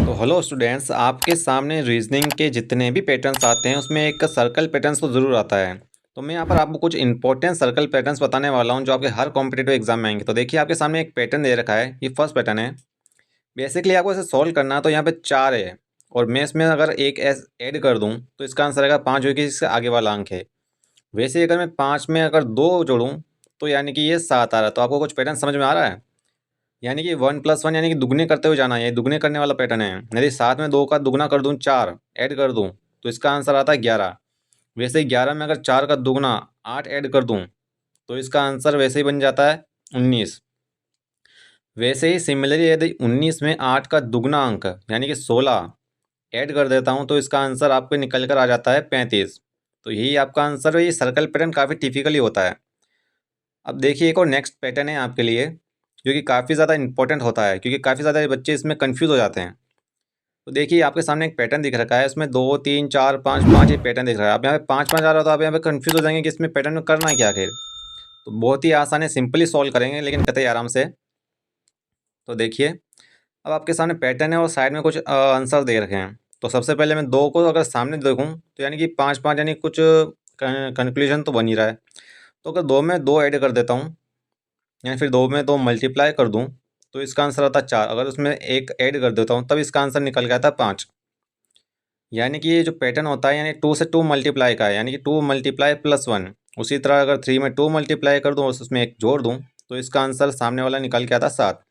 तो hello students, आपके सामने रीजनिंग के जितने भी पैटर्न्स आते हैं उसमें एक सर्कल पैटर्न्स तो ज़रूर आता है। तो मैं यहाँ पर आपको कुछ इंपॉर्टेंट सर्कल पैटर्न्स बताने वाला हूँ जो आपके हर कॉम्पिटिटिव एग्जाम में आएंगे। तो देखिए, आपके सामने एक पैटर्न दे रखा है, ये फर्स्ट पैटर्न है। बेसिकली आपको इसे सॉल्व करना है। तो यहाँ पे 4 है और मैं इसमें अगर एक एस ऐड कर दूँ तो इसका आंसर आएगा 5, जो कि इससे आगे वाला अंक है। वैसे ही अगर मैं 5 में अगर 2 जोड़ूँ तो यानी कि ये 7 आ रहा है। तो आपको कुछ पैटर्न समझ में आ रहा है? यानी कि 1+1 यानी कि दुगने करते हुए जाना है, ये दुगने करने वाला पैटर्न है। यदि 7 में 2 का दुगना कर दूं 4 ऐड कर दूं तो इसका आंसर आता है 11। वैसे ही 11 में अगर 4 का दुगना 8 ऐड कर दूं तो इसका आंसर वैसे ही बन जाता है 19। वैसे ही सिमिलरली यदि 19 में 8 का दुगना अंक यानी कि 16 ऐड कर देता हूं तो इसका आंसर आपको निकल कर आ जाता है 35। तो यही आपका आंसर है। ये सर्कल पैटर्न काफ़ी टिपिकली होता है। अब देखिए, एक और नेक्स्ट पैटर्न है आपके लिए जो कि काफ़ी ज़्यादा इंपॉर्टेंट होता है, क्योंकि काफ़ी ज़्यादा बच्चे इसमें कंफ्यूज हो जाते हैं। तो देखिए, आपके सामने एक पैटर्न दिख रखा है, इसमें 2 3 4 5 5 ये पैटर्न दिख रहा है। आप यहाँ पे 5 5 आ रहा है तो आप यहाँ पे कंफ्यूज हो जाएंगे कि इसमें पैटर्न में करना क्या आखिर। तो बहुत ही आसान है, सिंपली सॉल्व करेंगे लेकिन कतई आराम से। तो देखिए, अब आपके सामने पैटर्न है और साइड में कुछ आंसर दे रखे हैं। तो सबसे पहले मैं 2 को अगर सामने देखूँ तो यानी कि 5 5 यानी कुछ कंक्लूजन तो बन ही रहा है। तो अगर 2 में 2 ऐड कर देता हूँ या फिर 2 में 2 मल्टीप्लाई कर दूँ तो इसका आंसर आता है 4। अगर उसमें 1 ऐड कर देता हूँ तब इसका आंसर निकल के आता है 5। यानी कि ये जो पैटर्न होता है यानी 2 से 2 मल्टीप्लाई का है, यानी कि 2 मल्टीप्लाई प्लस 1। उसी तरह अगर 3 में 2 मल्टीप्लाई कर दूँ और उसमें 1 जोड़ दूँ तो इसका आंसर सामने वाला निकल के आता है 7।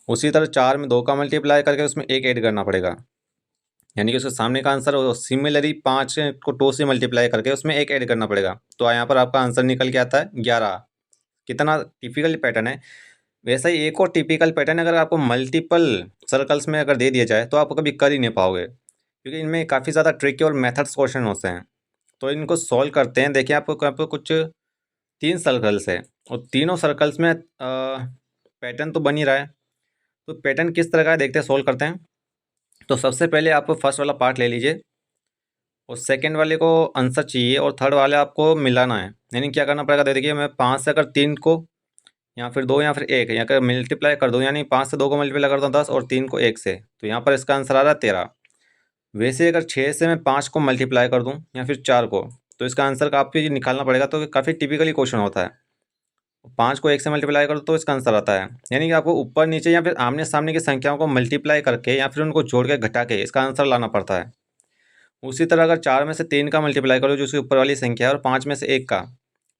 उसी तरह 4 में 2 का मल्टीप्लाई करके उसमें 1 ऐड करना पड़ेगा, यानी कि उसके सामने का आंसर सिमिलरली 5 को 2 से मल्टीप्लाई करके उसमें 1 ऐड करना पड़ेगा। तो यहाँ पर आपका आंसर निकल के आता है 11। कितना टिपिकल पैटर्न है। वैसा ही एक और टिपिकल पैटर्न, अगर आपको मल्टीपल सर्कल्स में अगर दे दिया जाए तो आप कभी कर ही नहीं पाओगे, क्योंकि इनमें काफ़ी ज़्यादा ट्रिकी और मेथड्स क्वेश्चन होते हैं। तो इनको सॉल्व करते हैं। देखिए, आपको कुछ 3 सर्कल्स है और तीनों सर्कल्स में पैटर्न तो बन ही रहा है। तो पैटर्न किस तरह का है देखते हैं, सॉल्व करते हैं। तो सबसे पहले आप फर्स्ट वाला पार्ट ले लीजिए और सेकेंड वाले को आंसर चाहिए और थर्ड वाले आपको मिलाना है। यानी क्या करना पड़ेगा, देखिए मैं 5 से अगर 3 को या फिर 2 या फिर 1 या कर मल्टीप्लाई कर दूँ, यानी 5 से 2 को मल्टीप्लाई करता हूँ 10 और 3 को 1 से, तो यहाँ पर इसका आंसर आ रहा है 13। वैसे अगर 6 से मैं 5 को मल्टीप्लाई कर दूँ या फिर 4 को तो इसका आंसर काफ़ी निकालना पड़ेगा। तो काफ़ी टिपिकली क्वेश्चन होता है। 5 को 1 से मल्टीप्लाई करो तो इसका आंसर आता है। यानी कि आपको ऊपर नीचे या फिर आमने सामने की संख्याओं को मल्टीप्लाई करके या फिर उनको जोड़ के घटा के इसका आंसर लाना पड़ता है। उसी तरह अगर 4 में से 3 का मल्टीप्लाई करो जो उसकी ऊपर वाली संख्या है और 5 में से 1 का,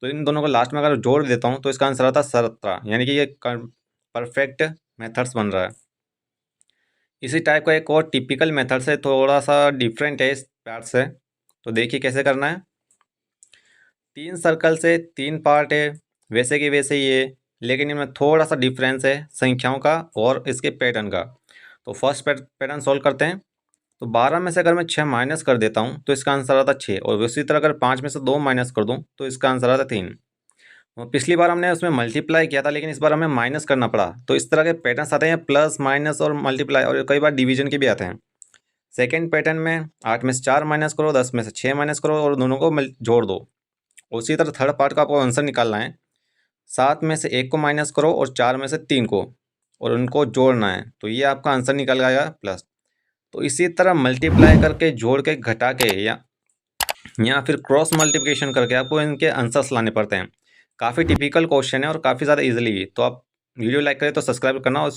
तो इन दोनों को लास्ट में अगर जोड़ देता हूँ तो इसका आंसर आता है 17। यानी कि ये परफेक्ट मेथड्स बन रहा है। इसी टाइप का एक और टिपिकल मेथड से थोड़ा सा डिफरेंट है इस पार्ट से। तो देखिए कैसे करना है। 3 सर्कल से 3 पार्ट है, वैसे कि वैसे ही है, लेकिन इनमें थोड़ा सा डिफरेंस है संख्याओं का और इसके पैटर्न का। तो फर्स्ट पैटर्न सॉल्व करते हैं। तो 12 में से अगर मैं 6 माइनस कर देता हूँ तो इसका आंसर आता है 6, और उसी तरह अगर 5 में से 2 माइनस कर दूँ तो इसका आंसर आता है 3। पिछली बार हमने उसमें मल्टीप्लाई किया था लेकिन इस बार हमें माइनस करना पड़ा। तो इस तरह के पैटर्न्स आते हैं, प्लस माइनस और मल्टीप्लाई, और कई बार डिवीजन के भी आते हैं। सेकेंड पैटर्न में 8 में से 4 माइनस करो, 10 में से 6 माइनस करो और दोनों को जोड़ दो। उसी तरह थर्ड पार्ट का आपको आंसर निकालना है। 7 में से 1 को माइनस करो और 4 में से 3 को, और उनको जोड़ना है। तो ये आपका आंसर निकल आएगा प्लस। तो इसी तरह मल्टीप्लाई करके, जोड़ के, घटा के या फिर क्रॉस मल्टीप्लिकेशन करके आपको इनके आंसर्स लाने पड़ते हैं। काफ़ी टिपिकल क्वेश्चन है और काफ़ी ज़्यादा इजीली भी। तो आप वीडियो लाइक करें तो सब्सक्राइब करना और